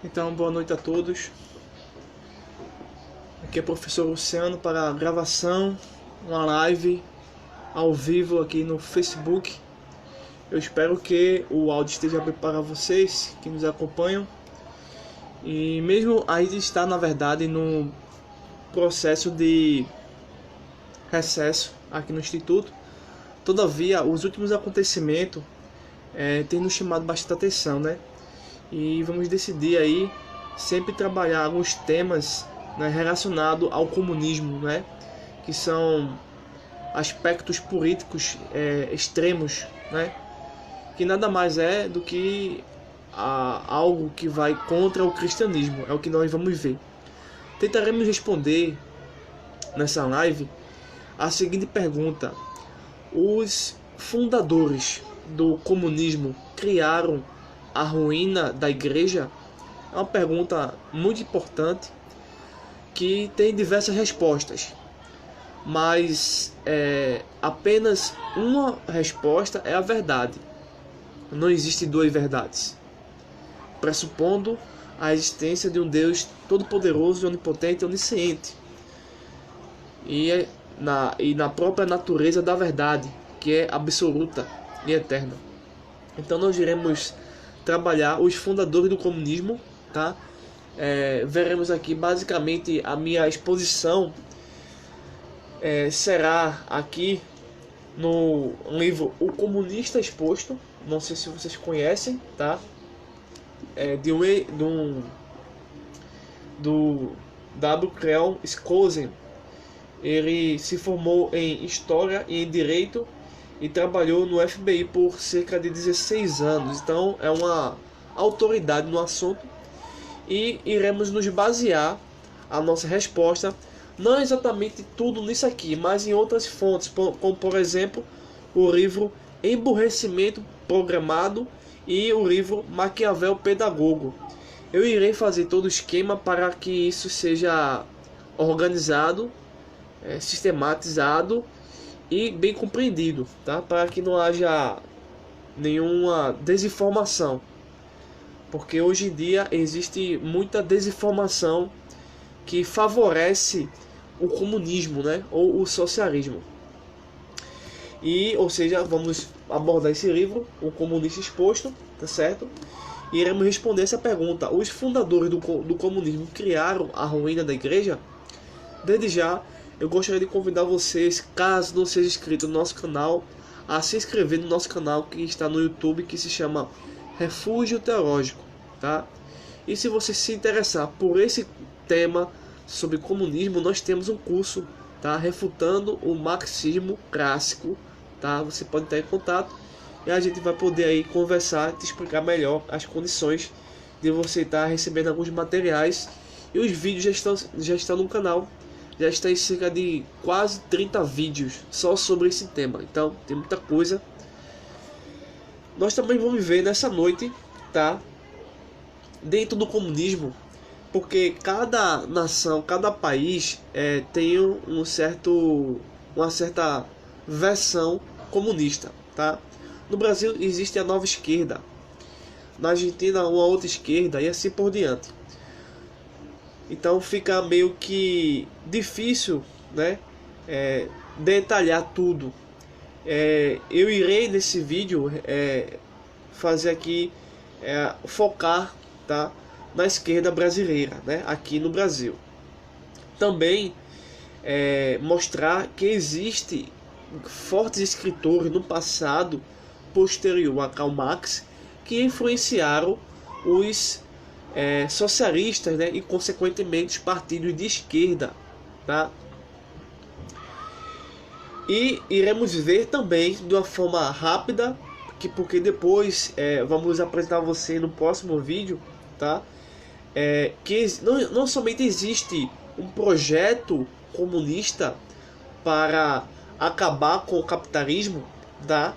Então, boa noite a todos. Aqui é o professor Luciano para a gravação, uma live ao vivo aqui no Facebook. Eu espero que o áudio esteja bem para vocês que nos acompanham. E mesmo a gente está, na verdade, no processo de recesso aqui no Instituto, todavia, os últimos acontecimentos têm nos chamado bastante atenção, né? E vamos decidir aí sempre trabalhar alguns temas, né, relacionados ao comunismo, né? Que são aspectos políticos extremos, né? Que nada mais é do que algo que vai contra o cristianismo, é o que nós vamos ver. Tentaremos responder nessa live a seguinte pergunta: os fundadores do comunismo criaram a ruína da igreja? É uma pergunta muito importante que tem diversas respostas, mas apenas uma resposta é a verdade. Não existe duas verdades, pressupondo a existência de um Deus todo-poderoso, onipotente e onisciente, e na própria natureza da verdade, que é absoluta e eterna. Então nós iremos trabalhar os fundadores do comunismo, tá? Veremos aqui basicamente a minha exposição será aqui no livro O Comunista Exposto. Não sei se vocês conhecem, tá? Do W. Cleon Skousen. Ele se formou em História e em Direito e trabalhou no FBI por cerca de 16 anos. Então é uma autoridade no assunto e iremos nos basear a nossa resposta não exatamente tudo nisso aqui, mas em outras fontes, como por exemplo o livro Emburrecimento Programado e o livro Maquiavel Pedagogo. Eu irei fazer todo o esquema para que isso seja organizado, sistematizado e bem compreendido, tá? Para que não haja nenhuma desinformação, porque hoje em dia existe muita desinformação que favorece o comunismo, né? Ou o socialismo. Ou seja, vamos abordar esse livro, O Comunista Exposto, tá certo? E iremos responder essa pergunta: os fundadores do comunismo criaram a ruína da igreja? Desde já, eu gostaria de convidar vocês, caso não seja inscrito no nosso canal, a se inscrever no nosso canal que está no YouTube, que se chama Refúgio Teológico, tá? E se você se interessar por esse tema sobre comunismo, nós temos um curso, tá? Refutando o marxismo clássico, tá? Você pode estar em contato e a gente vai poder aí conversar, te explicar melhor as condições de você estar recebendo alguns materiais. E os vídeos já estão no canal. Já está em cerca de quase 30 vídeos só sobre esse tema. Então tem muita coisa. Nós também vamos ver nessa noite, tá? Dentro do comunismo, porque cada nação, cada país tem uma certa versão comunista, tá? No Brasil existe a nova esquerda, na Argentina uma outra esquerda e assim por diante. Então fica meio que difícil, né, detalhar tudo. Eu irei nesse vídeo fazer aqui, focar, tá, na esquerda brasileira, né, aqui no Brasil. Também mostrar que existe fortes escritores no passado posterior a Karl Marx que influenciaram os socialistas, né, e consequentemente os partidos de esquerda, tá? E iremos ver também de uma forma rápida, porque depois vamos apresentar a você no próximo vídeo, tá? Que não somente existe um projeto comunista para acabar com o capitalismo, tá?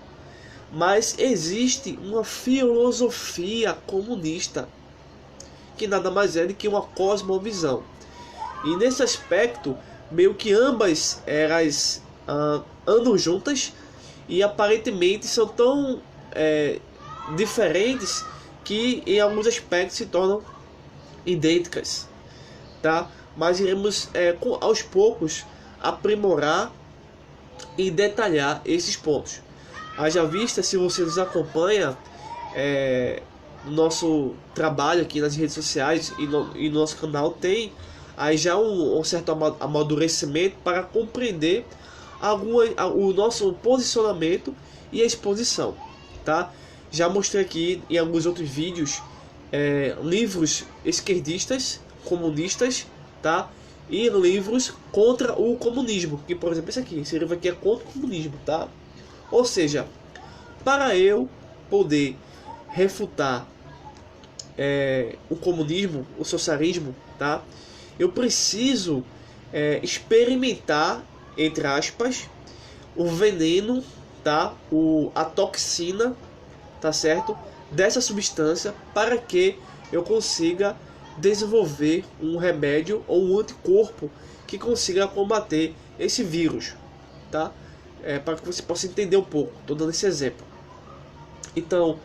Mas existe uma filosofia comunista, que nada mais é do que uma cosmovisão. E nesse aspecto, meio que ambas elas andam juntas e aparentemente são tão diferentes que em alguns aspectos se tornam idênticas, tá? Mas iremos aos poucos aprimorar e detalhar esses pontos. Haja vista, se você nos acompanha no nosso trabalho aqui nas redes sociais e no nosso canal, tem aí já um certo amadurecimento para compreender o nosso posicionamento e a exposição, tá? Já mostrei aqui em alguns outros vídeos livros esquerdistas, comunistas, tá? E livros contra o comunismo, que por exemplo esse livro aqui é contra o comunismo, tá? Ou seja, para eu poder refutar o comunismo, o socialismo, tá? Eu preciso experimentar, entre aspas, o veneno, tá? A toxina, tá certo? Dessa substância, para que eu consiga desenvolver um remédio ou um anticorpo que consiga combater esse vírus, tá? Para que você possa entender um pouco. Estou dando esse exemplo. Então,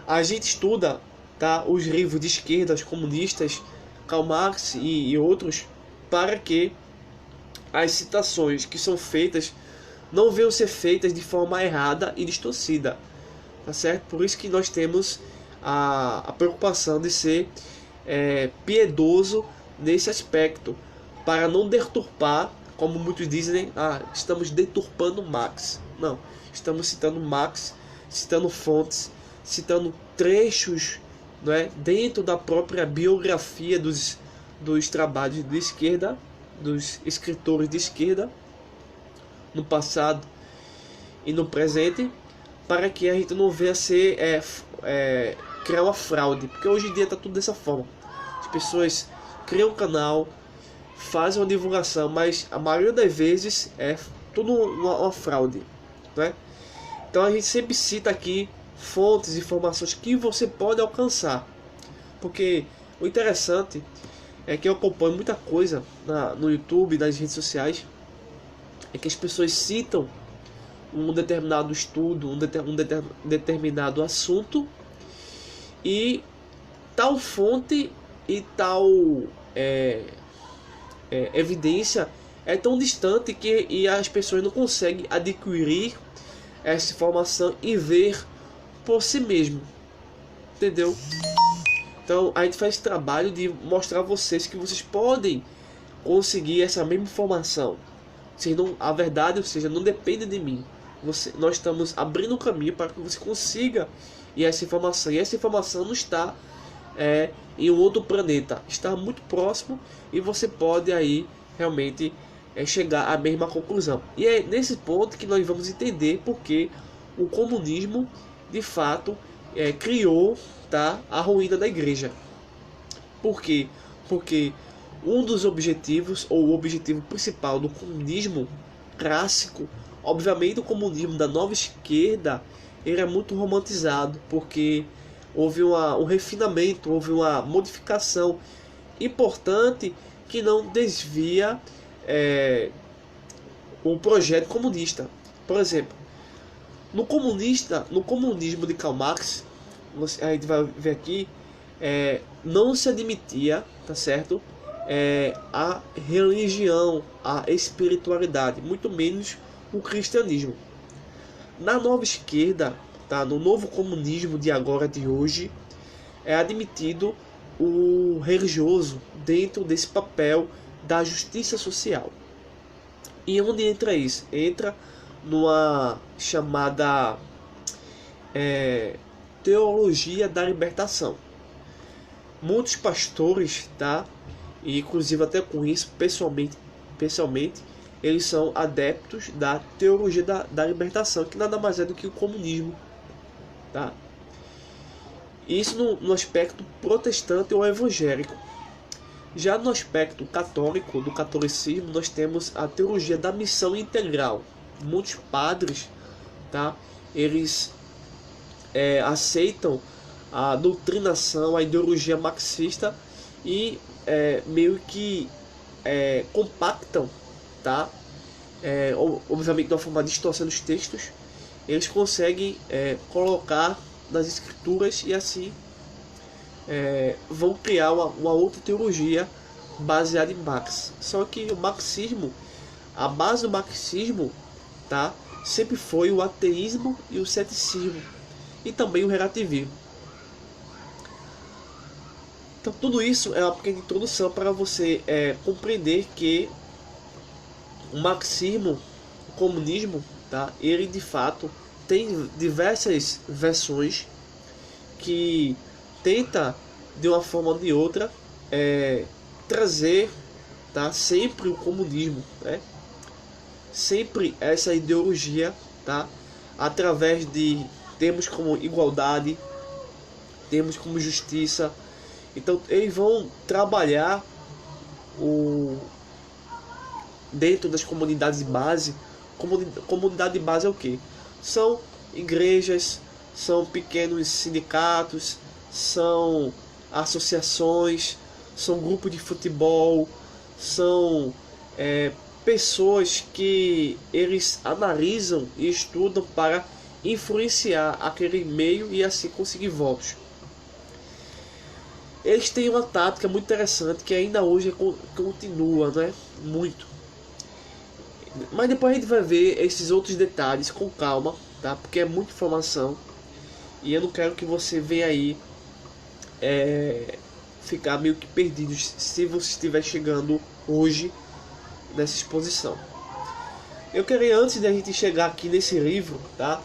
a gente estuda, tá, os livros de esquerda, os comunistas, Karl Marx e outros, para que as citações que são feitas não venham ser feitas de forma errada e distorcida, tá certo? Por isso que nós temos a preocupação de ser piedoso nesse aspecto, para não deturpar, como muitos dizem, estamos deturpando Marx. Não, estamos citando Marx, citando fontes, citando trechos, não é, dentro da própria biografia dos trabalhos de esquerda, dos escritores de esquerda, no passado e no presente, para que a gente não venha ser criar uma fraude, porque hoje em dia está tudo dessa forma. As pessoas criam um canal, fazem uma divulgação, mas a maioria das vezes é tudo uma fraude, né? Então a gente sempre cita aqui fontes, informações que você pode alcançar, porque o interessante é que eu acompanho muita coisa no YouTube, nas redes sociais, é que as pessoas citam um determinado estudo, um determinado assunto, e tal fonte e tal evidência é tão distante que as pessoas não conseguem adquirir essa informação e ver por si mesmo, entendeu? Então a gente faz esse trabalho de mostrar a vocês que vocês podem conseguir essa mesma informação. A verdade, ou seja, não depende de mim. Nós estamos abrindo um caminho para que você consiga essa informação. E essa informação não está em um outro planeta, está muito próximo, e você pode aí realmente chegar à mesma conclusão. E é nesse ponto que nós vamos entender porque o comunismo de fato criou, tá, a ruína da igreja. Por quê? Porque um dos objetivos, ou o objetivo principal do comunismo clássico, obviamente o comunismo da nova esquerda, ele é muito romantizado, porque houve um refinamento, houve uma modificação importante que não desvia o projeto comunista. Por exemplo, no comunismo de Karl Marx, a gente vai ver aqui, não se admitia, tá certo, a religião, a espiritualidade, muito menos o cristianismo. Na nova esquerda, tá, no novo comunismo de agora, de hoje, é admitido o religioso dentro desse papel da justiça social. E onde entra isso? Entra numa chamada teologia da libertação. Muitos pastores, tá, e inclusive até com isso, pessoalmente, eles são adeptos da teologia da libertação, que nada mais é do que o comunismo, tá? Isso no aspecto protestante ou evangélico. Já no aspecto católico, do catolicismo, nós temos a teologia da missão integral. Muitos padres, tá, eles aceitam a doutrinação, a ideologia marxista e meio que compactam, tá? Obviamente de uma forma distorcendo os textos, eles conseguem colocar nas escrituras e assim vão criar uma outra teologia baseada em Marx. Só que o marxismo, a base do marxismo, tá, sempre foi o ateísmo e o ceticismo, e também o relativismo. Então tudo isso é uma pequena introdução para você compreender que o marxismo, o comunismo, tá, ele de fato tem diversas versões que tenta de uma forma ou de outra trazer, tá, sempre o comunismo, né? Sempre essa ideologia, tá, através de termos como igualdade, termos como justiça. Então eles vão trabalhar dentro das comunidades de base. Comunidade de base é o que? São igrejas, são pequenos sindicatos, são associações, são grupos de futebol, são pessoas que eles analisam e estudam para influenciar aquele meio e assim conseguir votos. Eles têm uma tática muito interessante que ainda hoje continua, né? Muito. Mas depois a gente vai ver esses outros detalhes com calma, tá? Porque é muita informação e eu não quero que você venha aí ficar meio que perdido se você estiver chegando hoje nessa exposição. Eu queria, antes da gente chegar aqui nesse livro, tá?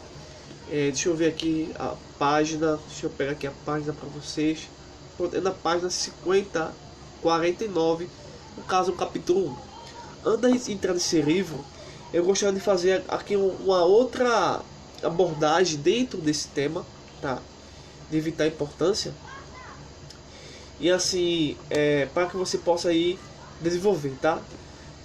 Deixa eu ver aqui a página, deixa eu pegar aqui a página para vocês. É na página 5049, no caso o capítulo 1. Antes de entrar nesse livro, eu gostaria de fazer aqui uma outra abordagem dentro desse tema, tá? De vital importância. E assim, para que você possa aí desenvolver, tá?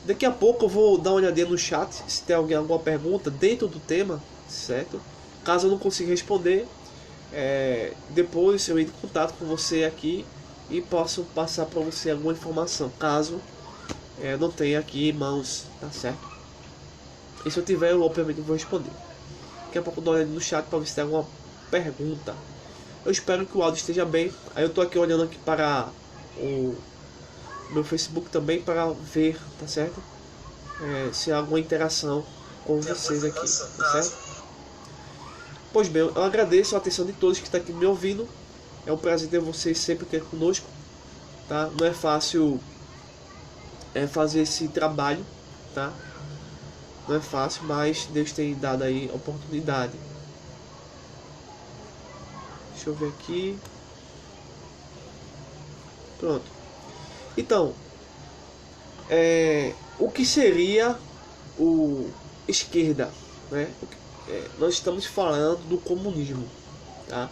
Daqui a pouco eu vou dar uma olhadinha no chat, se tem alguma pergunta dentro do tema, certo? Caso eu não consiga responder, depois eu entro em contato com você aqui e posso passar para você alguma informação, caso não tenha aqui em mãos, tá certo? E se eu tiver, eu obviamente vou responder. Daqui a pouco eu dou uma olhada no chat para ver se tem alguma pergunta. Eu espero que o áudio esteja bem. Aí eu tô aqui olhando aqui para o meu Facebook também para ver, tá certo? Se há alguma interação com vocês aqui, tá certo? Pois bem, eu agradeço a atenção de todos que estão aqui me ouvindo. É um prazer ter vocês sempre aqui conosco, tá? Não é fácil fazer esse trabalho, tá? Não é fácil, mas Deus tem dado aí a oportunidade. Deixa eu ver aqui. Pronto. Então, o que seria o esquerda, né? Nós estamos falando do comunismo, tá?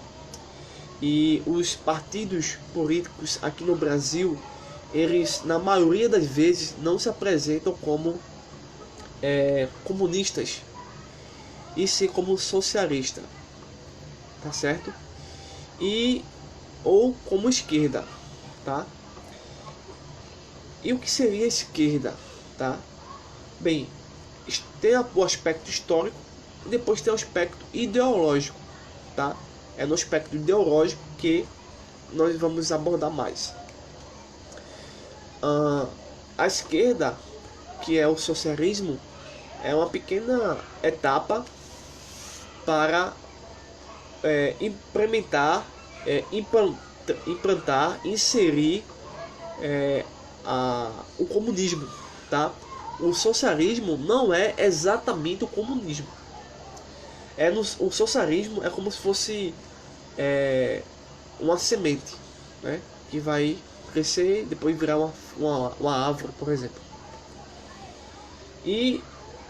E os partidos políticos aqui no Brasil, eles na maioria das vezes não se apresentam como comunistas, e sim como socialista, tá certo? Ou como esquerda, tá? E o que seria esquerda, tá? Bem, tem o aspecto histórico e depois tem o aspecto ideológico, tá? É no aspecto ideológico que nós vamos abordar mais. A esquerda, que é o socialismo, é uma pequena etapa para implantar, inserir o comunismo, tá? O socialismo não é exatamente o comunismo. O socialismo é como se fosse uma semente, né? Que vai crescer e depois virar uma árvore, por exemplo. E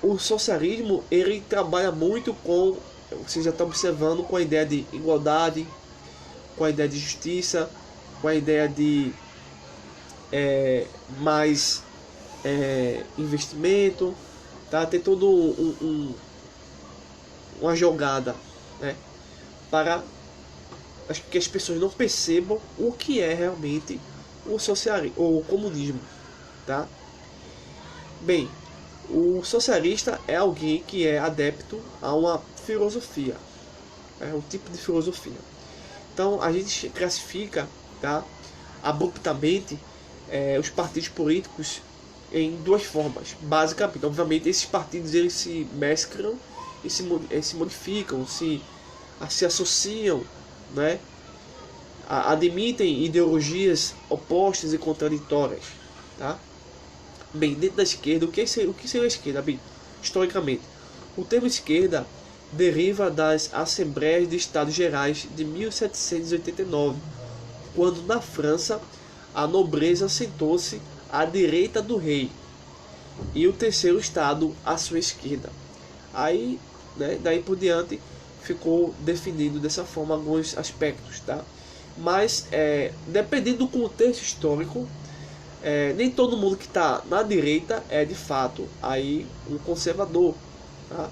o socialismo, ele trabalha muito com, você já está observando, com a ideia de igualdade, com a ideia de justiça, com a ideia de mais investimento, tá? Tem todo uma jogada, né? Para que as pessoas não percebam o que é realmente o socialismo ou o comunismo, tá? Bem, o socialista é alguém que é adepto a uma filosofia, um tipo de filosofia. Então a gente classifica tá, abruptamente os partidos políticos em duas formas, basicamente. Obviamente esses partidos eles se mesclam e se modificam, se associam, né? Admitem ideologias opostas e contraditórias, tá? Bem, dentro da esquerda, o que seria a esquerda? Bem, historicamente, o termo esquerda deriva das Assembleias de Estados Gerais de 1789, quando na França a nobreza sentou-se à direita do rei e o terceiro estado à sua esquerda. Aí, né, daí por diante ficou definido dessa forma alguns aspectos, tá? Mas dependendo do contexto histórico, nem todo mundo que está na direita é de fato aí um conservador, tá?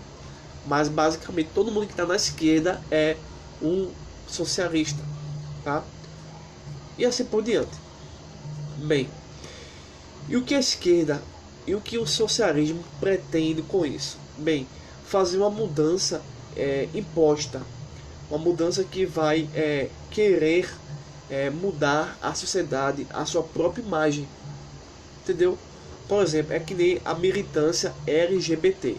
Mas basicamente todo mundo que está na esquerda é um socialista, tá? E assim por diante. Bem, e o que a esquerda e o que o socialismo pretende com isso? Bem, fazer uma mudança imposta, uma mudança que vai querer mudar a sociedade, a sua própria imagem, entendeu? Por exemplo, é que nem a militância LGBT.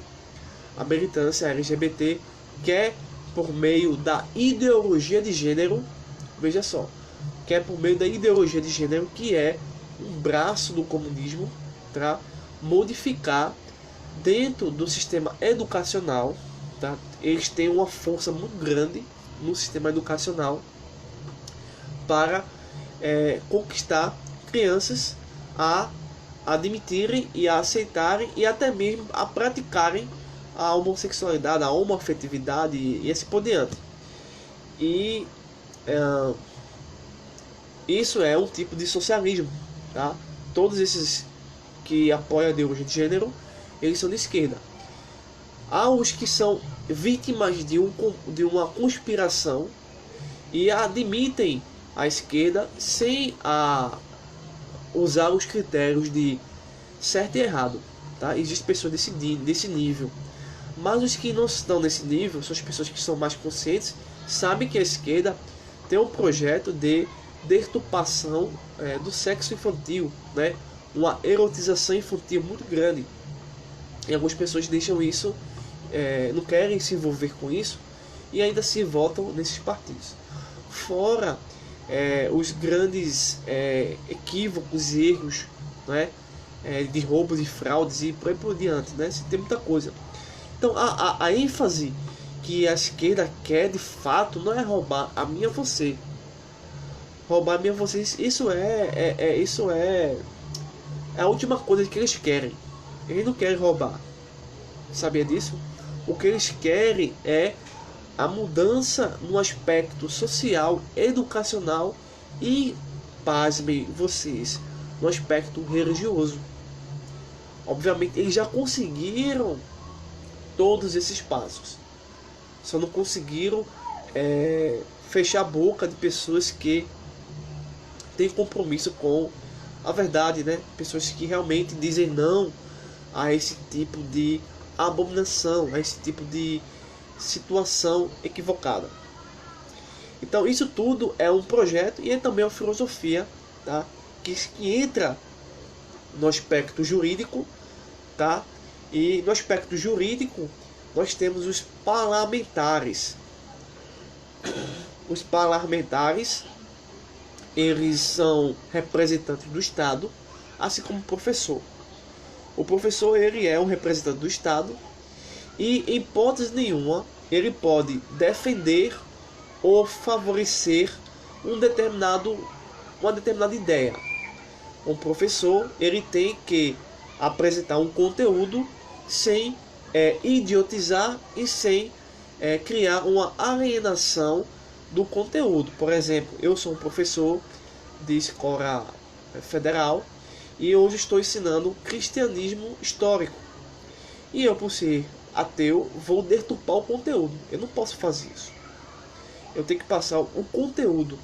A militância LGBT quer, por meio da ideologia de gênero, veja só, quer por meio da ideologia de gênero, que é um braço do comunismo, tá? Modificar dentro do sistema educacional, tá? Eles têm uma força muito grande no sistema educacional para conquistar crianças a admitirem e a aceitarem e até mesmo a praticarem a homossexualidade, a homoafetividade e assim por diante. E isso é um tipo de socialismo, tá? Todos esses que apoiam a ideologia de gênero, eles são de esquerda. Há os que são vítimas de uma conspiração e admitem a esquerda sem usar os critérios de certo e errado, tá? Existem pessoas desse nível, mas os que não estão nesse nível são as pessoas que são mais conscientes, sabem que a esquerda tem um projeto de deturpação do sexo infantil, né? Uma erotização infantil muito grande, e algumas pessoas deixam isso, não querem se envolver com isso e ainda se votam nesses partidos. Fora os grandes equívocos e erros, né? De roubos e fraudes e por aí por diante, né? Tem muita coisa. Então a ênfase que a esquerda quer de fato não é roubar a mim e a você. Roubar a mim e a você, isso é a última coisa que eles querem. Eles não querem roubar. Sabia disso? O que eles querem é a mudança no aspecto social, educacional e, pasmem vocês, no aspecto religioso. Obviamente eles já conseguiram todos esses passos. Só não conseguiram fechar a boca de pessoas que têm compromisso com a verdade, né? Pessoas que realmente dizem não a esse tipo de abominação, a esse tipo de situação equivocada. Então isso tudo é um projeto e é também uma filosofia, tá? que entra no aspecto jurídico, tá? E no aspecto jurídico nós temos os parlamentares. Os parlamentares, eles são representantes do Estado, assim como o professor. O professor, ele é um representante do Estado e, em hipótese nenhuma, ele pode defender ou favorecer uma determinada ideia. Um professor, ele tem que apresentar um conteúdo sem idiotizar e sem criar uma alienação do conteúdo. Por exemplo, eu sou um professor de escola federal e hoje estou ensinando cristianismo histórico. E eu, por ser ateu, vou deturpar o conteúdo. Eu não posso fazer isso. Eu tenho que passar o conteúdo.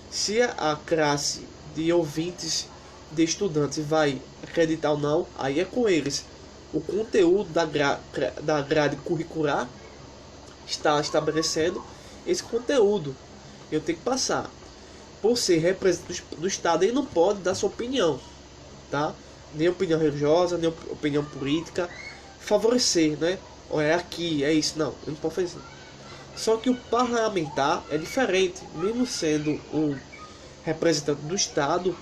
Se a classe de ouvintes, de estudantes, vai acreditar ou não, aí é com eles. O conteúdo da grade curricular está estabelecendo esse conteúdo. Eu tenho que passar. por ser representante do Estado, ele não pode dar sua opinião, tá? Nem opinião religiosa, nem opinião política, favorecer, né? Ou é aqui, é isso, não, ele não pode fazer isso. Só que o parlamentar é diferente, mesmo sendo um representante do Estado,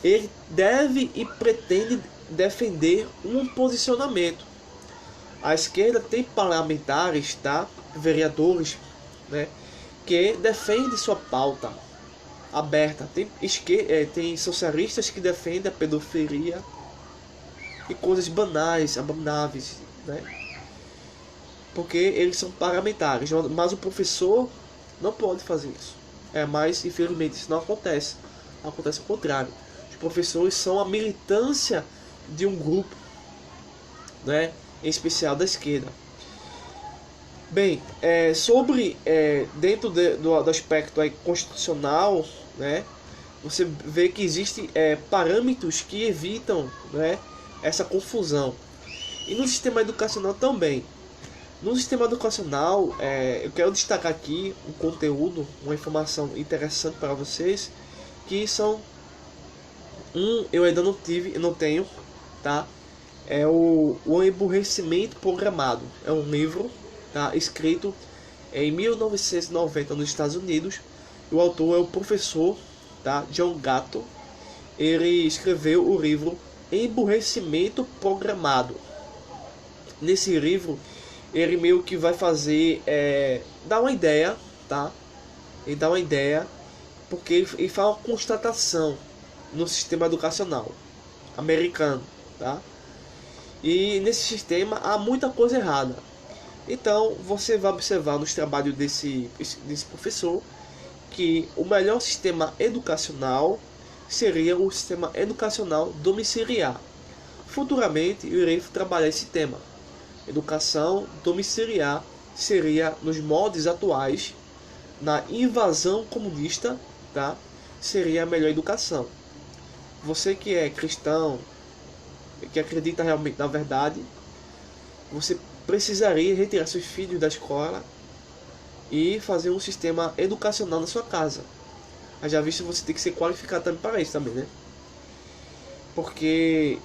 ele deve e pretende defender um posicionamento. A esquerda tem parlamentares, tá? Vereadores, né? Que defendem sua pauta aberta. Tem socialistas que defendem a pedofilia e coisas banais, abomináveis, né? Porque eles são parlamentares, mas o professor não pode fazer isso. Mas infelizmente isso não acontece. Acontece o contrário. Os professores são a militância de um grupo, né? Em especial da esquerda. Bem, dentro do aspecto aí constitucional, né? Você vê que existem parâmetros que evitam, né, essa confusão. E no sistema educacional também. No sistema educacional, eu quero destacar aqui um conteúdo, uma informação interessante para vocês, que são eu ainda não tenho, tá? É o Emburrecimento Programado. É um livro, tá, escrito em 1990 nos Estados Unidos. O autor é o professor, tá, John Gatto. Ele escreveu o livro Emburrecimento Programado. Nesse livro ele meio que vai fazer, dar uma ideia, tá? Ele dá uma ideia, porque ele faz uma constatação no sistema educacional americano, tá? E nesse sistema há muita coisa errada. Então você vai observar nos trabalhos desse professor que o melhor sistema educacional seria o sistema educacional domiciliar. Futuramente eu irei trabalhar esse tema. Educação domiciliar seria, nos moldes atuais, na invasão comunista, tá? Seria a melhor educação. Você que é cristão, que acredita realmente na verdade, você precisaria retirar seus filhos da escola e fazer um sistema educacional na sua casa. Já visto, você tem que ser qualificado também para isso também, né? Porque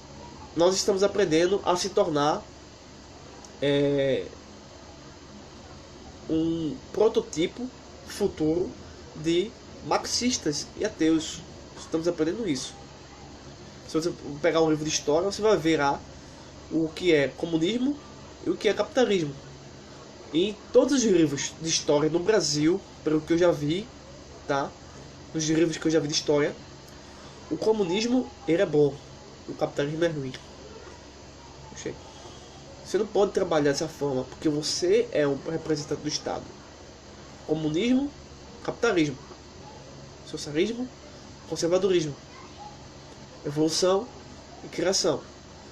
nós estamos aprendendo a se tornar um prototipo futuro de marxistas e ateus. Estamos aprendendo isso. Se você pegar um livro de história, você vai ver o que é comunismo e o que é capitalismo. E em todos os livros de história no Brasil, pelo que eu já vi, tá? Nos livros que eu já vi de história, o comunismo ele é bom, o capitalismo é ruim. Você não pode trabalhar dessa forma, porque você é um representante do Estado. Comunismo, capitalismo. Socialismo, conservadorismo. Evolução e criação.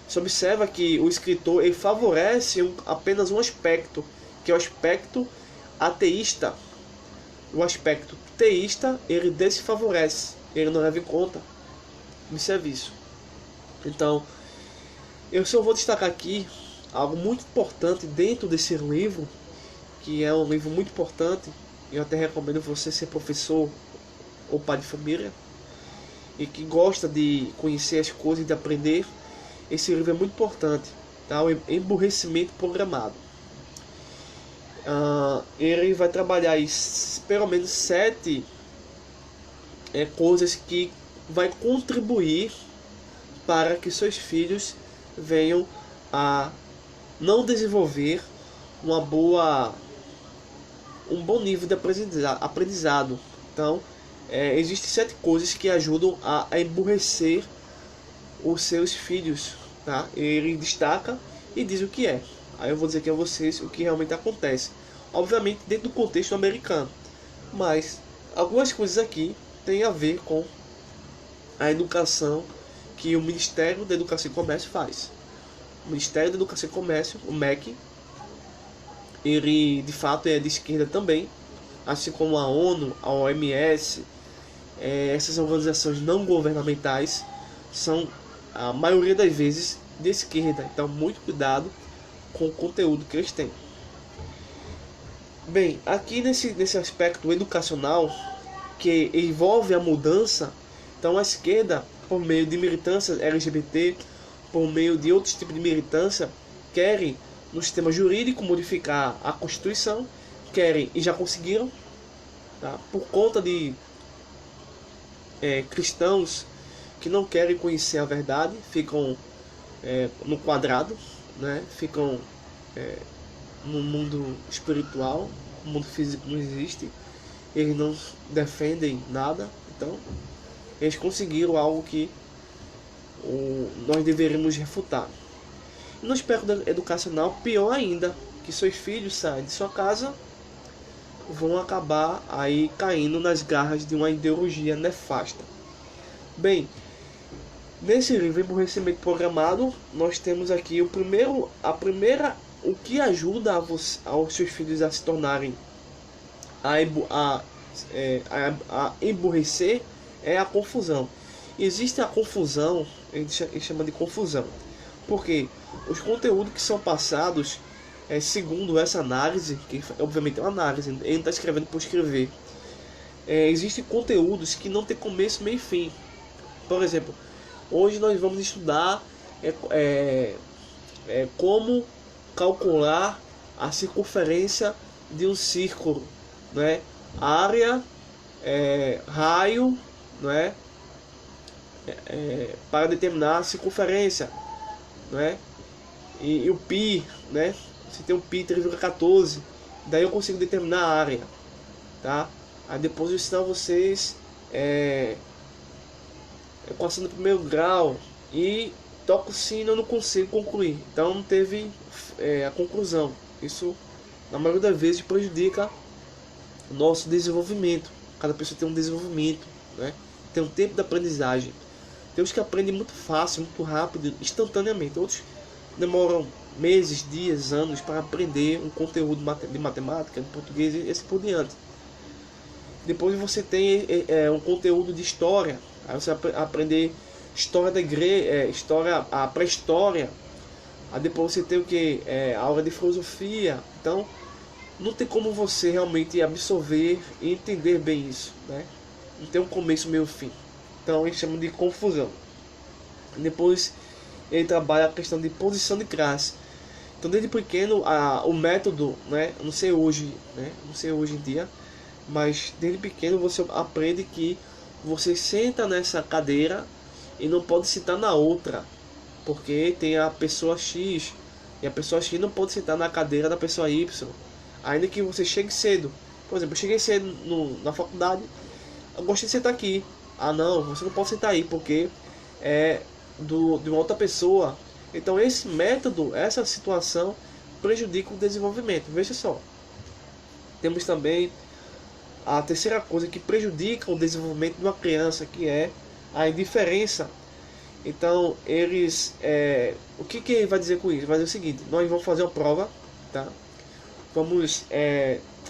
Você observa que o escritor ele favorece apenas um aspecto, que é o aspecto ateísta. O aspecto teísta ele desfavorece, ele não leva em conta. Observe isso. Então, eu só vou destacar aqui algo muito importante dentro desse livro, que é um livro muito importante. Eu até recomendo você ser professor ou pai de família e que gosta de conhecer as coisas e de aprender. Esse livro é muito importante, tá? O Emburrecimento Programado. Ele vai trabalhar aí pelo menos 7 coisas que vai contribuir para que seus filhos venham a não desenvolver um bom nível de aprendizado. Então, existem 7 coisas que ajudam a emburrecer os seus filhos, tá? Ele destaca e diz o que é. Aí eu vou dizer aqui a vocês o que realmente acontece. Obviamente dentro do contexto americano. Mas algumas coisas aqui têm a ver com a educação que o Ministério da Educação e Comércio faz. O Ministério da Educação e Comércio, o MEC, ele de fato é de esquerda também, assim como a ONU, a OMS, essas organizações não governamentais são, a maioria das vezes, de esquerda. Então, muito cuidado com o conteúdo que eles têm. Bem, aqui nesse aspecto educacional, que envolve a mudança, então a esquerda, por meio de militância LGBT, por meio de outros tipos de militância, querem no sistema jurídico modificar a Constituição, querem e já conseguiram, tá? Por conta de cristãos que não querem conhecer a verdade, ficam no quadrado, né? Ficam no mundo espiritual, o mundo físico não existe, eles não defendem nada, então eles conseguiram algo que nós deveríamos refutar. E no aspecto educacional, pior ainda, que seus filhos saem de sua casa, vão acabar aí caindo nas garras de uma ideologia nefasta. Bem, nesse livro Emburrecimento Programado, nós temos aqui o que ajuda aos seus filhos a se tornarem a emburrecer é a confusão. Existe a confusão, a gente chama de confusão, porque os conteúdos que são passados, segundo essa análise, que obviamente é uma análise, ele não está escrevendo por escrever, existem conteúdos que não tem começo, meio e fim. Por exemplo, hoje nós vamos estudar como calcular a circunferência de um círculo, né? Área, raio, né? Para determinar a circunferência, né? E o pi, né? Se tem um pi 3,14, daí eu consigo determinar a área, tá? Aí depois eu ensino a vocês equação do primeiro grau e toco o sino, eu não consigo concluir, então não teve a conclusão. Isso na maioria das vezes prejudica o nosso desenvolvimento. Cada pessoa tem um desenvolvimento, né? Tem um tempo de aprendizagem. Tem uns que aprendem muito fácil, muito rápido, instantaneamente. Outros demoram meses, dias, anos para aprender um conteúdo de matemática, de português e assim por diante. Depois você tem um conteúdo de história. Aí você aprender história da igreja, a pré-história. Aí depois você tem o que? A aula de filosofia. Então, não tem como você realmente absorver e entender bem isso, né? Não tem um começo, meio, fim. Então, eles chamam de confusão. Depois, ele trabalha a questão de posição de classe. Então, desde pequeno, o método, né? Não sei hoje, né? Não sei hoje em dia, mas desde pequeno você aprende que você senta nessa cadeira e não pode sentar na outra, porque tem a pessoa X e a pessoa X não pode sentar na cadeira da pessoa Y, ainda que você chegue cedo. Por exemplo, eu cheguei cedo na faculdade, eu gostei de sentar aqui. Ah não, você não pode sentar aí porque é de uma outra pessoa. Então esse método, essa situação prejudica o desenvolvimento. Veja só, temos também a terceira coisa que prejudica o desenvolvimento de uma criança, que é a indiferença. Então, o que ele vai dizer com isso? Vai dizer o seguinte: nós vamos fazer uma prova, tá? Vamos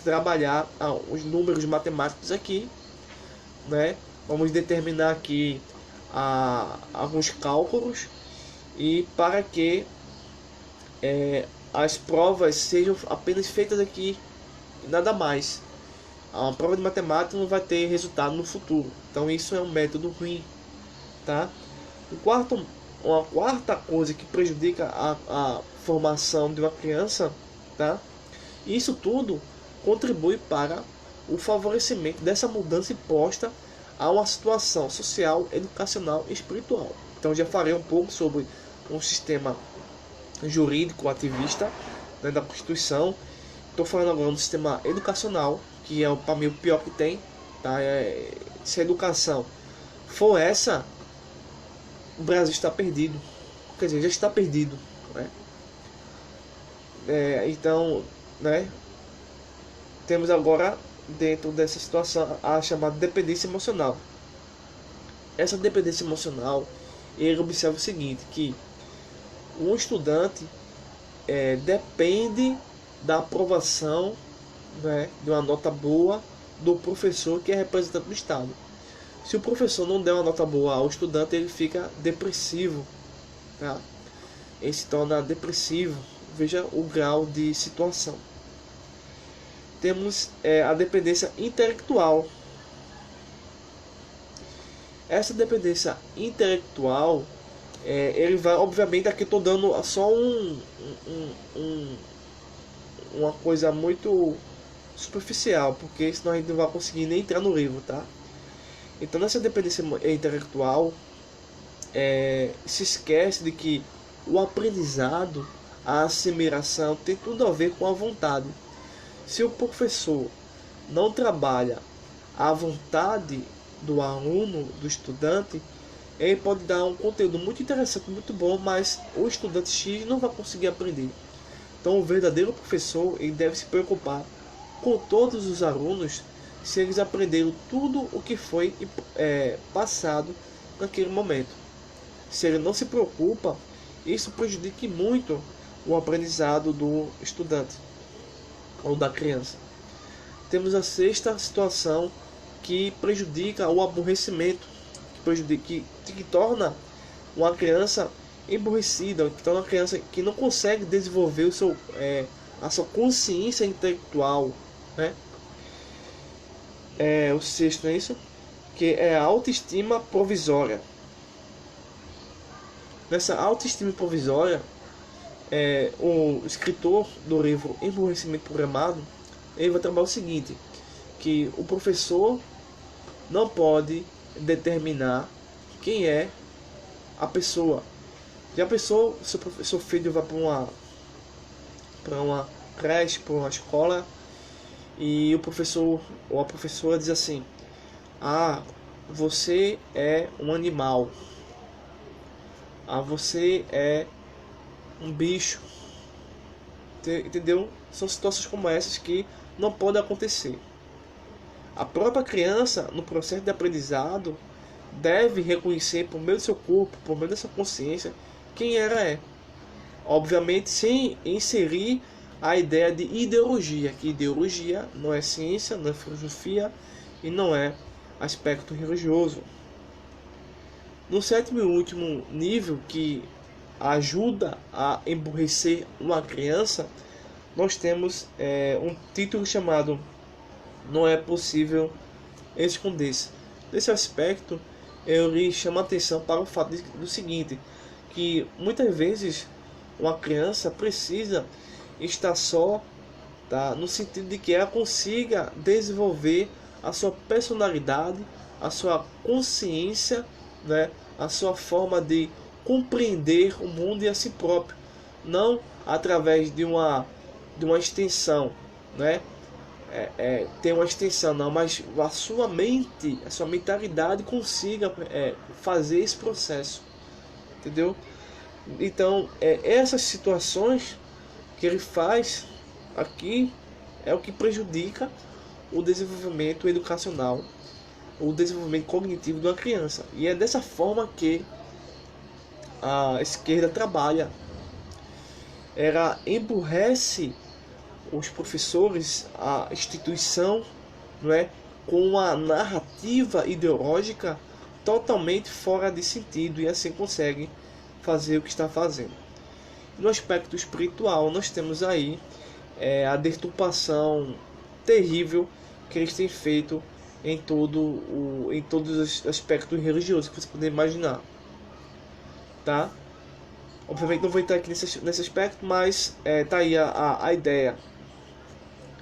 trabalhar os números matemáticos aqui, né? Vamos determinar aqui alguns cálculos, e para que as provas sejam apenas feitas aqui e nada mais. A prova de matemática não vai ter resultado no futuro. Então isso é um método ruim, tá? Uma quarta coisa que prejudica a formação de uma criança, tá? Isso tudo contribui para o favorecimento dessa mudança imposta a uma situação social, educacional e espiritual. Então já falei um pouco sobre um sistema jurídico ativista, né, da Constituição. Estou falando agora do sistema educacional, que é para mim o pior que tem, tá? Se a educação for essa, o Brasil está perdido. Quer dizer, já está perdido, né? Então, né, temos agora dentro dessa situação a chamada dependência emocional. Essa dependência emocional, ele observa o seguinte, que um estudante depende da aprovação, né, de uma nota boa do professor, que é representante do Estado. Se o professor não der uma nota boa ao estudante, ele fica depressivo, tá? Ele se torna depressivo. Veja o grau de situação. Temos a dependência intelectual. Essa dependência intelectual, ele vai, obviamente, aqui estou dando só uma coisa muito superficial, porque senão a gente não vai conseguir nem entrar no livro, tá? Então, nessa dependência intelectual, se esquece de que o aprendizado, a assimilação tem tudo a ver com a vontade. Se o professor não trabalha a vontade do aluno, do estudante, ele pode dar um conteúdo muito interessante, muito bom, mas o estudante X não vai conseguir aprender. Então, o verdadeiro professor, ele deve se preocupar com todos os alunos, se eles aprenderam tudo o que foi passado naquele momento. Se ele não se preocupa, isso prejudica muito o aprendizado do estudante ou da criança. Temos a sexta situação que prejudica o aborrecimento, que torna uma criança emborrecida, que torna uma criança que não consegue desenvolver a sua consciência intelectual, né? O sexto é isso, que é a autoestima provisória. Nessa autoestima provisória, o escritor do livro Emborrecimento Programado, ele vai trabalhar o seguinte, que o professor não pode determinar quem é a pessoa. Já pensou, seu filho vai para uma creche, para uma escola, e o professor ou a professora diz assim: ah, você é um animal, ah, você é um bicho. Entendeu? São situações como essas que não podem acontecer. A própria criança, no processo de aprendizado, deve reconhecer por meio do seu corpo, por meio da sua consciência, quem ela é. Obviamente, sem inserir a ideia de ideologia, que ideologia não é ciência, não é filosofia e não é aspecto religioso. No sétimo e último nível, que ajuda a emburrecer uma criança, nós temos um título chamado Não é Possível Esconder-se. Nesse aspecto, eu lhe chamo a atenção para o fato do seguinte, que muitas vezes uma criança precisa estar só, tá? No sentido de que ela consiga desenvolver a sua personalidade, a sua consciência, né? A sua forma de compreender o mundo e a si próprio, não através de uma extensão, né? Tem uma extensão, não, mas a sua mente, a sua mentalidade consiga fazer esse processo, entendeu? Então, essas situações que ele faz aqui é o que prejudica o desenvolvimento educacional, o desenvolvimento cognitivo de uma criança. E é dessa forma que a esquerda trabalha. Ela emburrece os professores, a instituição, não é, com uma narrativa ideológica totalmente fora de sentido, e assim consegue fazer o que está fazendo. No aspecto espiritual, nós temos aí a deturpação terrível que eles têm feito em todos os aspectos religiosos que você puder imaginar, tá? Obviamente não vou entrar aqui nesse aspecto, mas tá aí a ideia.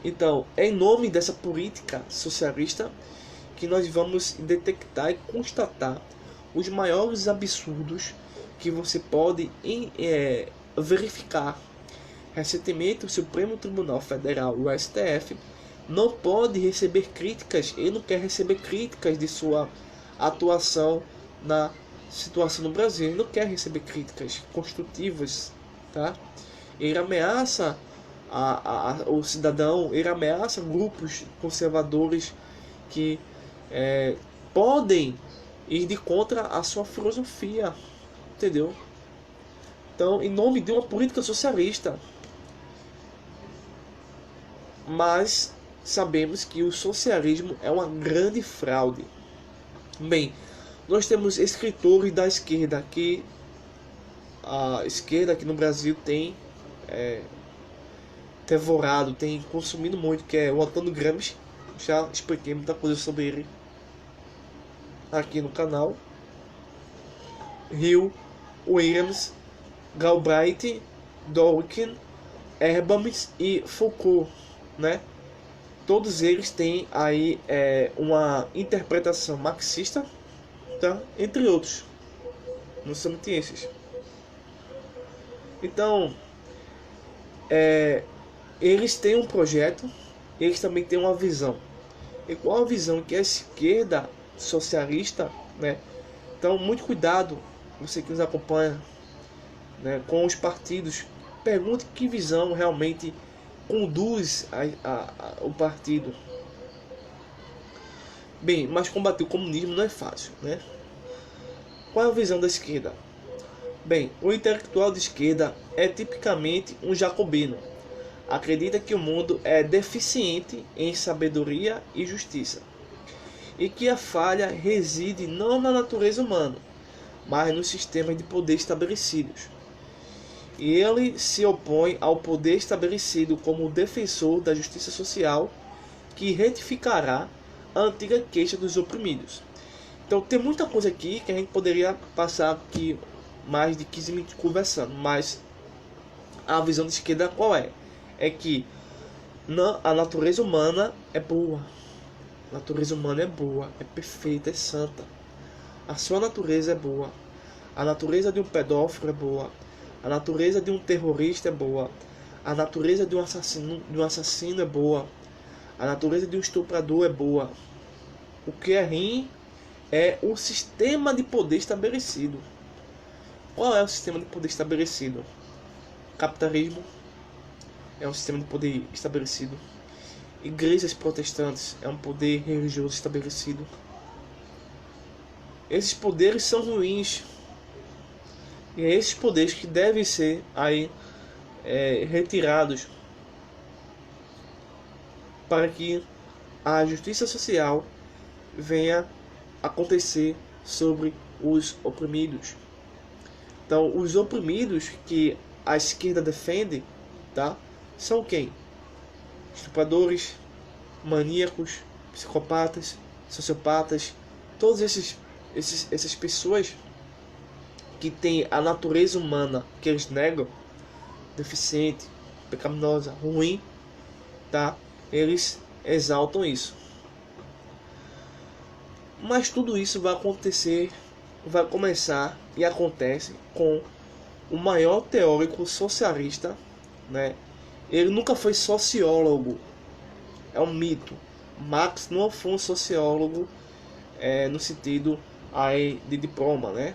Então, é em nome dessa política socialista que nós vamos detectar e constatar os maiores absurdos que você pode verificar. Recentemente, o Supremo Tribunal Federal, o STF, não pode receber críticas, ele não quer receber críticas de sua atuação na situação no Brasil, ele não quer receber críticas construtivas, tá? Ele ameaça o cidadão, ele ameaça grupos conservadores que podem ir de contra a sua filosofia, entendeu? Então, em nome de uma política socialista. Mas sabemos que o socialismo é uma grande fraude. Bem, nós temos escritores da esquerda que a esquerda aqui no Brasil tem devorado, tem consumido muito, que é o Antônio Gramsci. Já expliquei muita coisa sobre ele. aqui no canal. Hill, Williams, Galbraith, Dworkin, Erbams e Foucault, né? Todos eles têm aí uma interpretação marxista, tá? Entre outros, não somente esses. Então, eles têm um projeto, eles também têm uma visão. E qual a visão que a esquerda socialista, né? Então, muito cuidado, você que nos acompanha, né, com os partidos. Pergunte que visão realmente conduz o partido. Bem, mas combater o comunismo não é fácil, né? Qual é a visão da esquerda? Bem, o intelectual de esquerda é tipicamente um jacobino. Acredita que o mundo é deficiente em sabedoria e justiça, e que a falha reside não na natureza humana, mas nos sistemas de poder estabelecidos. E ele se opõe ao poder estabelecido como defensor da justiça social, que retificará a antiga queixa dos oprimidos. Então tem muita coisa aqui que a gente poderia passar aqui mais de 15 minutos conversando, mas a visão de esquerda qual é? É que a natureza humana é boa. A natureza humana é boa, é perfeita, é santa. A sua natureza é boa. A natureza de um pedófilo é boa. A natureza de um terrorista é boa. A natureza de um assassino é boa. A natureza de um estuprador é boa. O que é ruim é o sistema de poder estabelecido. Qual é o sistema de poder estabelecido? Capitalismo é um sistema de poder estabelecido. Igrejas protestantes é um poder religioso estabelecido. Esses poderes são ruins. E é esses poderes que devem ser aí retirados para que a justiça social venha acontecer sobre os oprimidos. Então, os oprimidos que a esquerda defende, tá, são quem? Estupradores, maníacos, psicopatas, sociopatas, todas essas pessoas que têm a natureza humana que eles negam, deficiente, pecaminosa, ruim, tá? Eles exaltam isso. Mas tudo isso vai acontecer, vai começar e acontece com o maior teórico socialista, né? Ele nunca foi sociólogo, é um mito. Marx não foi um sociólogo no sentido aí de diploma, né?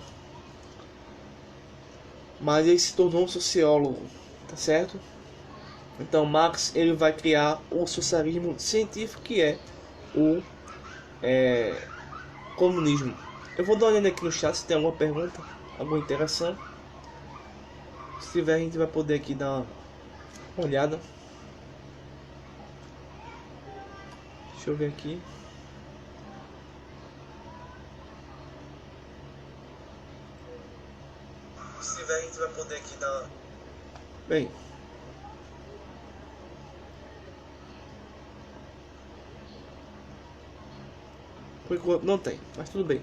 Mas ele se tornou um sociólogo, tá certo? Então Marx ele vai criar o socialismo científico, que é o comunismo. Eu vou dar uma olhada aqui no chat se tem alguma pergunta, alguma interação. Se tiver, a gente vai poder aqui dar uma olhada. Deixa eu ver aqui. Se tiver, a gente vai poder aqui dar uma... Bem, por enquanto não tem, mas tudo bem.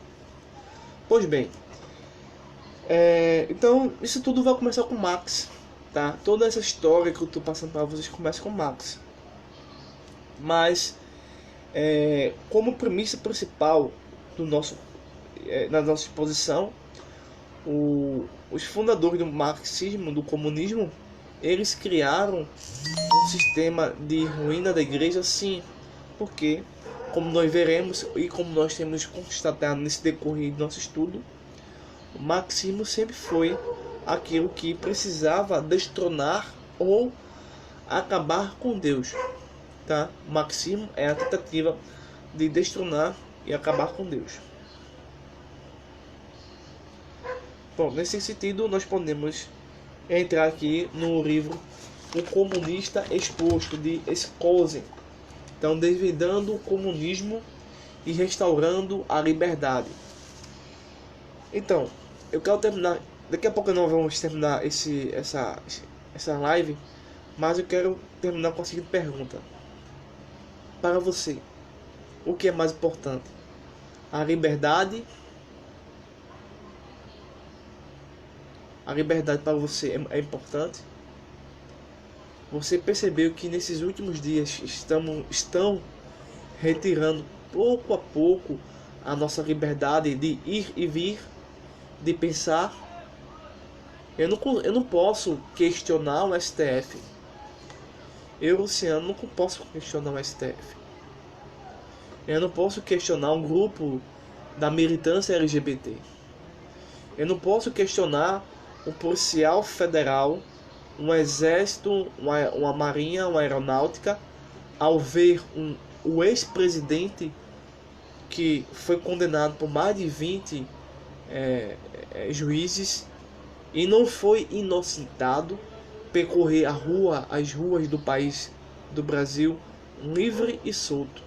Pois bem, então isso tudo vai começar com Marx, tá? Toda essa história que eu estou passando para vocês começa com Marx. Mas como premissa principal do na nossa exposição, os fundadores do marxismo, do comunismo, eles criaram um sistema de ruína da igreja, sim, porque, como nós veremos e como nós temos constatado nesse decorrer do nosso estudo, o marxismo sempre foi aquilo que precisava destronar ou acabar com Deus, tá? O marxismo é a tentativa de destronar e acabar com Deus. Bom, nesse sentido, nós podemos entrar aqui no livro O Comunista Exposto, de Scholzen. Então, desvendando o comunismo e restaurando a liberdade. Então, eu quero terminar. Daqui a pouco nós vamos terminar essa live, mas eu quero terminar com a seguinte pergunta: para você, o que é mais importante? A liberdade para você é importante? Você percebeu que nesses últimos dias estão retirando pouco a pouco a nossa liberdade de ir e vir, de pensar? Eu não posso questionar o STF. Eu, Luciano, não posso questionar o STF. Eu não posso questionar um grupo da militância LGBT. Eu não posso questionar um policial federal, um exército, uma marinha, uma aeronáutica, ao ver o ex-presidente que foi condenado por mais de 20 juízes e não foi inocentado, percorrer as ruas do país, do Brasil, livre e solto.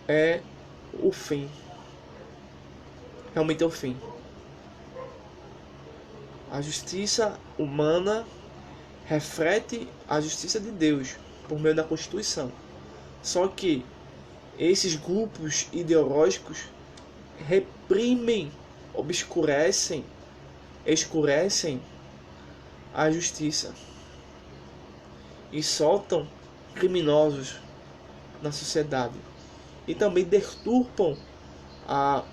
É o fim. Realmente é o fim. A justiça humana reflete a justiça de Deus por meio da Constituição. Só que esses grupos ideológicos reprimem, escurecem a justiça e soltam criminosos na sociedade e também deturpam a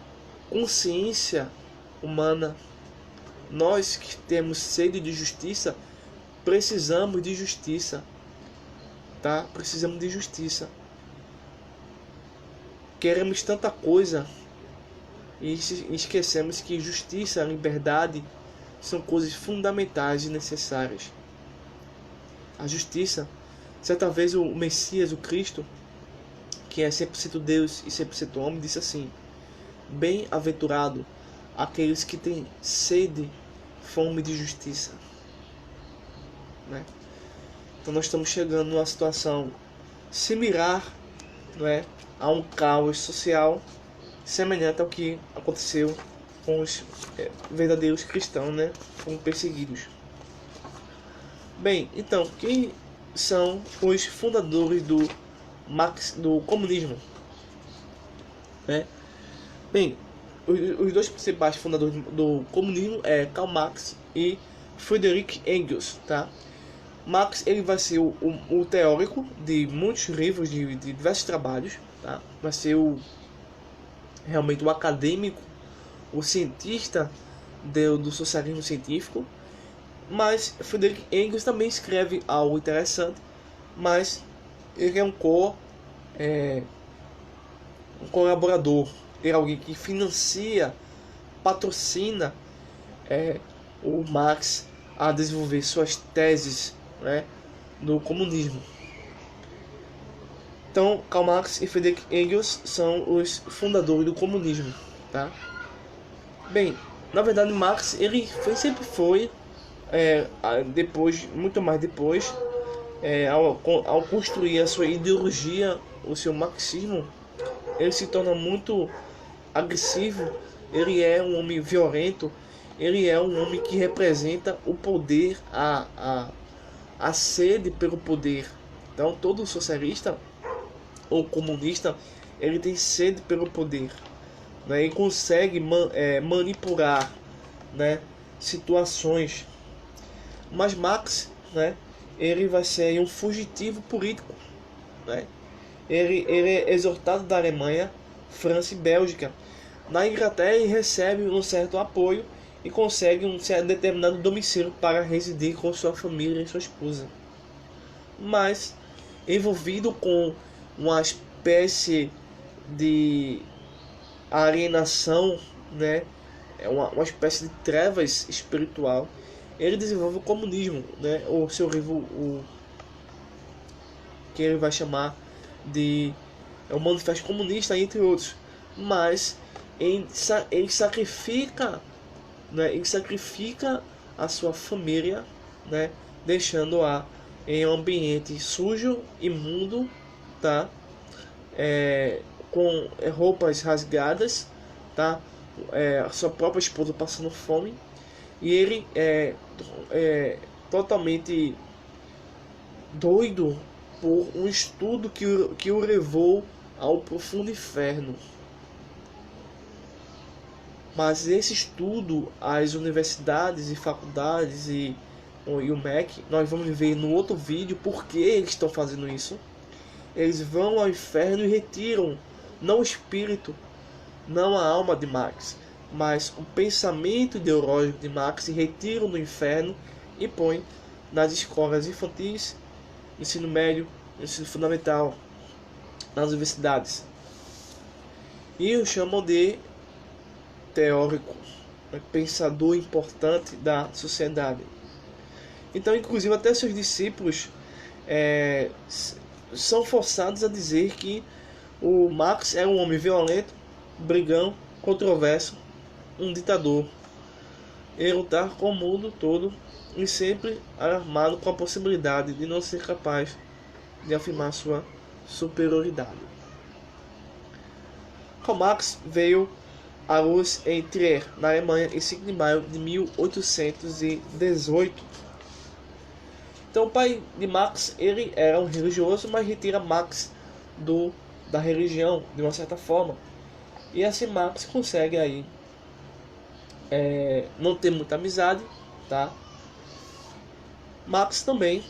consciência humana. Nós que temos sede de justiça precisamos de justiça, tá? Precisamos de justiça. Queremos tanta coisa e esquecemos que justiça e liberdade são coisas fundamentais e necessárias. A justiça, certa vez o Messias, o Cristo, que é 100% Deus e 100% homem, disse assim: bem-aventurado aqueles que têm sede, fome de justiça. Né? Então nós estamos chegando numa situação similar, não é, a um caos social semelhante ao que aconteceu com os verdadeiros cristãos, né, como perseguidos. Bem, então, quem são os fundadores do comunismo? Né? Bem, os dois principais fundadores do comunismo é Karl Marx e Friedrich Engels, tá? Marx, ele vai ser o teórico de muitos livros, de diversos trabalhos, tá? Vai ser realmente o acadêmico, o cientista do socialismo científico. Mas Friedrich Engels também escreve algo interessante, mas ele é um colaborador, ele é alguém que financia, patrocina o Marx a desenvolver suas teses, né, no comunismo. Então, Karl Marx e Friedrich Engels são os fundadores do comunismo, tá? Bem, na verdade, Marx ele sempre foi depois, muito mais depois, ao construir a sua ideologia, o seu marxismo, ele se torna muito agressivo. Ele é um homem violento, ele é um homem que representa o poder, a sede pelo poder. Então todo socialista ou comunista, ele tem sede pelo poder, né? E consegue manipular, né, situações. Mas Marx, né, ele vai ser um fugitivo político, né? Ele é exortado da Alemanha, França e Bélgica. Na Inglaterra ele recebe um certo apoio e consegue um certo determinado domicílio para residir com sua família e sua esposa. Mas envolvido com uma espécie de alienação, né, uma espécie de trevas espiritual, ele desenvolve o comunismo, né, o seu livro, que ele vai chamar de o Manifesto Comunista, entre outros. Mas ele sacrifica, né, ele sacrifica a sua família, né, deixando-a em um ambiente sujo, imundo, tá? Com roupas rasgadas, tá? A sua própria esposa passando fome, e ele é totalmente doido por um estudo que o levou ao profundo inferno. Mas esse estudo, as universidades e faculdades e o MEC, nós vamos ver no outro vídeo por que eles estão fazendo isso. Eles vão ao inferno e retiram, não o espírito, não a alma de Marx, mas o pensamento ideológico de Marx, e retiram do inferno e põem nas escolas infantis, ensino médio, ensino fundamental, nas universidades. E o chamam de teórico, pensador importante da sociedade. Então, inclusive, até seus discípulos são forçados a dizer que o Marx é um homem violento, brigão, controverso, um ditador. Ele lutar com o mundo todo e sempre armado com a possibilidade de não ser capaz de afirmar sua superioridade. Karl Marx veio à luz em Trier, na Alemanha, em 5 de maio de 1818. Então, o pai de Marx, ele era um religioso, mas retira Marx da religião, de uma certa forma. E assim Marx consegue aí não ter muita amizade, tá? Marx também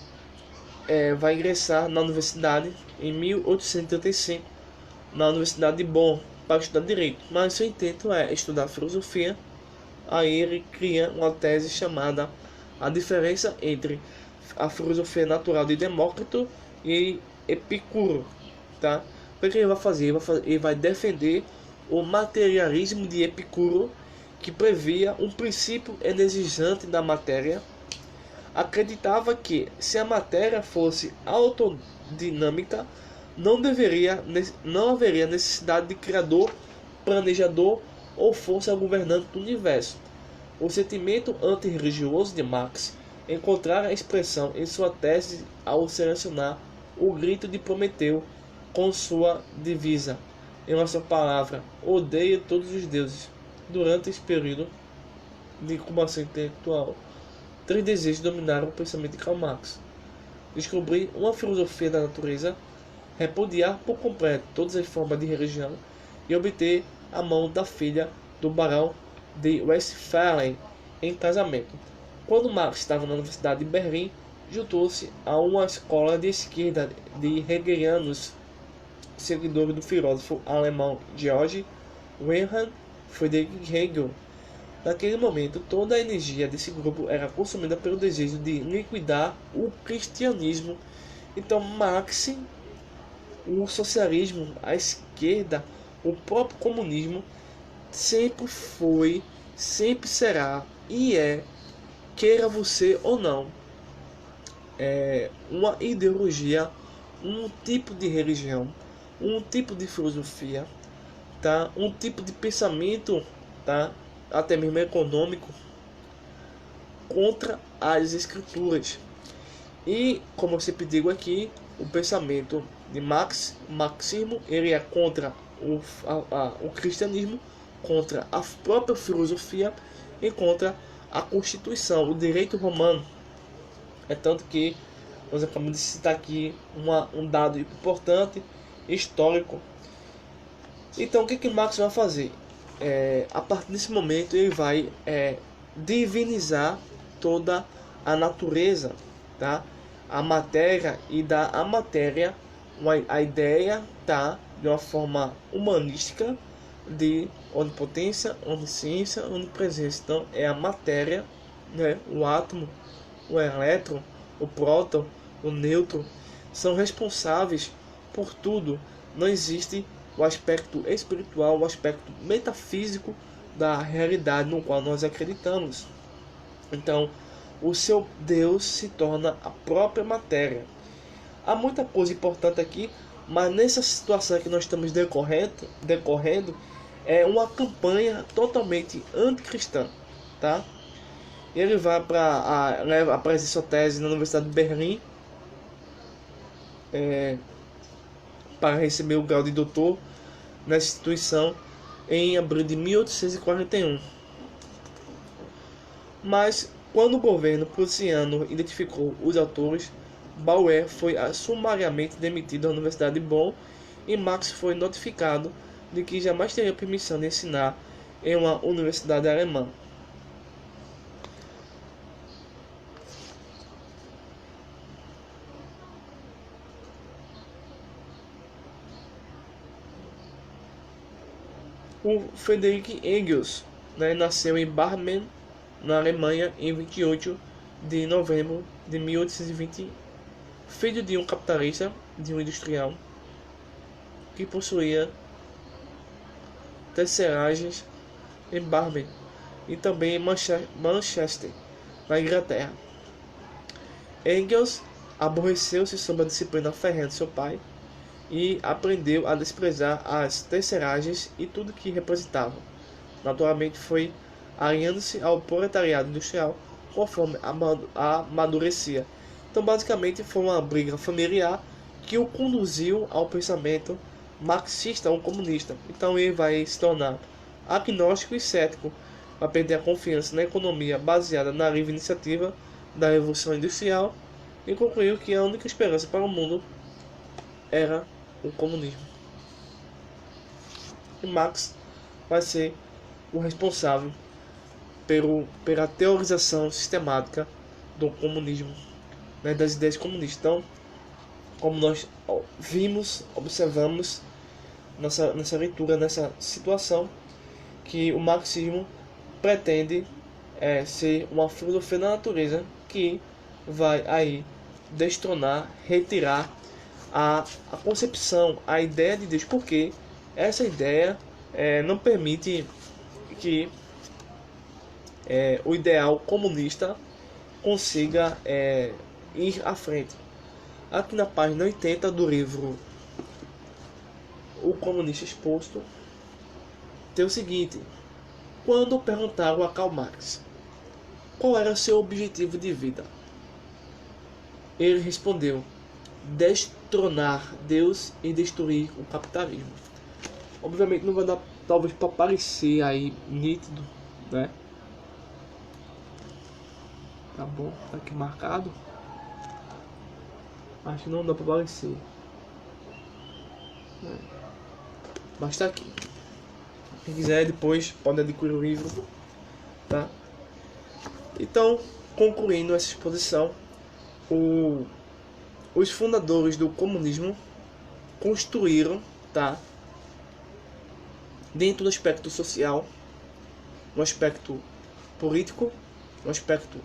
vai ingressar na universidade em 1835, na Universidade de Bonn, para estudar direito, mas seu intento é estudar filosofia. Aí ele cria uma tese chamada A Diferença entre a Filosofia Natural de Demócrito e Epicuro, tá? O que ele vai fazer? Ele vai defender o materialismo de Epicuro, que previa um princípio energizante da matéria. Acreditava que, se a matéria fosse autodinâmica, não haveria necessidade de criador, planejador ou força governante do universo. O sentimento antirreligioso de Marx encontrara expressão em sua tese ao selecionar o grito de Prometeu com sua divisa, em uma só palavra: odeia todos os deuses. Durante esse período de incubação intelectual, 3 desejos dominaram o pensamento de Karl Marx: descobrir uma filosofia da natureza, repudiar por completo todas as formas de religião e obter a mão da filha do barão de Westphalen em casamento. Quando Marx estava na Universidade de Berlim, juntou-se a uma escola de esquerda de hegelianos, seguidores do filósofo alemão Georg Wilhelm Friedrich Hegel. Naquele momento, toda a energia desse grupo era consumida pelo desejo de liquidar o cristianismo. Então Marx, o socialismo, a esquerda, o próprio comunismo sempre foi, sempre será e queira você ou não, uma ideologia, um tipo de religião, um tipo de filosofia, tá? Um tipo de pensamento, tá? Até mesmo econômico, contra as escrituras. E, como eu sempre digo aqui, o pensamento de Marx, o marxismo, ele é contra o cristianismo, contra a própria filosofia e contra a Constituição, o direito romano. É tanto que nós acabamos de citar aqui um dado importante, histórico. Então, o que Marx vai fazer? A partir desse momento, ele vai divinizar toda a natureza, tá? A matéria, e dar à matéria a ideia, tá? De uma forma humanística de onipotência, onisciência, onipresença. Então, é a matéria, né? O átomo, o elétron, o próton, o nêutron são responsáveis por tudo. Não existe o aspecto espiritual, o aspecto metafísico da realidade no qual nós acreditamos. Então, o seu Deus se torna a própria matéria. Há muita coisa importante aqui, mas nessa situação que nós estamos decorrendo é uma campanha totalmente anticristã, tá? Ele vai apresentar sua tese na Universidade de Berlim, para receber o grau de doutor nessa instituição em abril de 1841. Mas, quando o governo prussiano identificou os autores, Bauer foi sumariamente demitido da Universidade de Bonn e Marx foi notificado de que jamais teria permissão de ensinar em uma universidade alemã. O Friedrich Engels, nasceu em Barmen, na Alemanha, em 28 de novembro de 1820, filho de um capitalista, de um industrial, que possuía teceragens em Barmen e também em Manchester, na Inglaterra. Engels aborreceu-se sob a disciplina ferrenha de seu pai e aprendeu a desprezar as teceragens e tudo que representavam. Naturalmente foi alinhando-se ao proletariado industrial conforme amadurecia. Então basicamente foi uma briga familiar que o conduziu ao pensamento marxista ou comunista. Então ele vai se tornar agnóstico e cético, vai perder a confiança na economia baseada na livre iniciativa da Revolução Industrial e concluiu que a única esperança para o mundo era o comunismo. E Marx vai ser o responsável pela teorização sistemática do comunismo, das ideias comunistas. Então, como nós vimos, observamos nessa leitura, nessa situação, que o marxismo pretende ser uma filosofia da natureza que vai aí destronar, retirar a concepção, a ideia de Deus, porque essa ideia não permite que o ideal comunista consiga ir à frente. Aqui na página 80 do livro O Comunista Exposto, tem o seguinte: quando perguntaram a Karl Marx qual era seu objetivo de vida, ele respondeu: destronar Deus e destruir o capitalismo. Obviamente não vai dar talvez para parecer aí nítido, né? Tá bom, tá aqui marcado. Acho que não dá para parecer. Mas tá aqui. Quem quiser depois pode adquirir o livro, tá? Então, concluindo essa exposição, os fundadores do comunismo construíram, tá, dentro do aspecto social, no aspecto político, no aspecto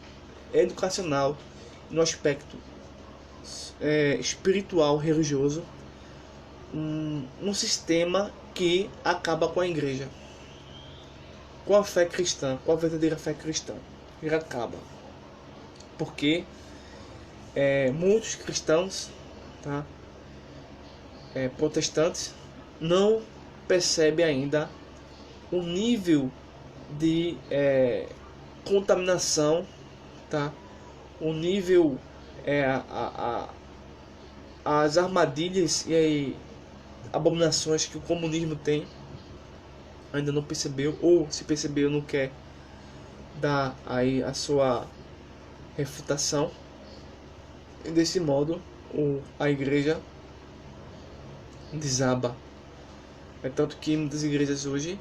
educacional, no aspecto espiritual, religioso, um sistema que acaba com a igreja, com a fé cristã, com a verdadeira fé cristã. Ele acaba porque muitos cristãos, tá, protestantes, não percebem ainda o nível de contaminação, tá, o nível, as armadilhas e abominações que o comunismo tem. Ainda não percebeu, ou se percebeu não quer dar aí a sua refutação. E desse modo a igreja desaba. É tanto que muitas igrejas hoje,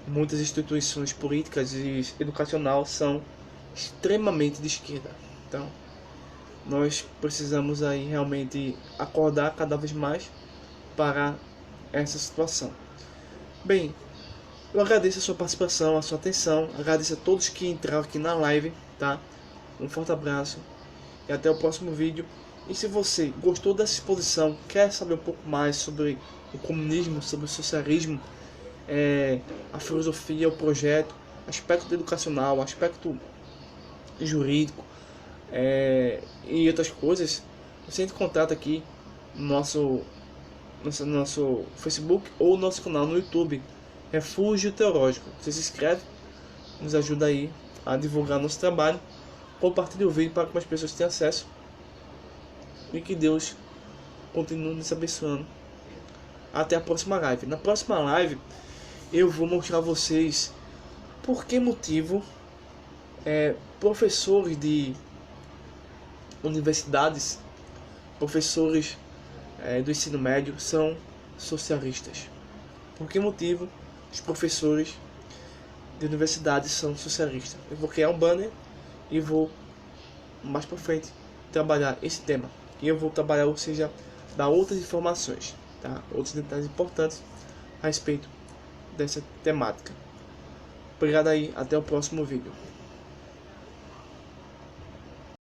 muitas instituições políticas e educacional são extremamente de esquerda. Então nós precisamos aí realmente acordar cada vez mais para essa situação. Bem, eu agradeço a sua participação, a sua atenção, agradeço a todos que entraram aqui na live, tá? Um forte abraço e até o próximo vídeo. E se você gostou dessa exposição, quer saber um pouco mais sobre o comunismo, sobre o socialismo, a filosofia, o projeto, aspecto educacional, aspecto jurídico e outras coisas, você entra em contato aqui no nosso Facebook ou nosso canal no YouTube, Refúgio Teológico. Você se inscreve, nos ajuda aí a divulgar nosso trabalho, compartilhe o vídeo para que mais pessoas tenham acesso e que Deus continue nos abençoando. Até a próxima live. Na próxima live eu vou mostrar a vocês por que motivo professores de universidades, professores do ensino médio são socialistas. Por que motivo os professores de universidades são socialistas? Eu vou criar um banner e vou mais para frente trabalhar esse tema. E eu vou trabalhar, ou seja, dar outras informações, tá? Outros detalhes importantes a respeito dessa temática. Obrigado aí, até o próximo vídeo.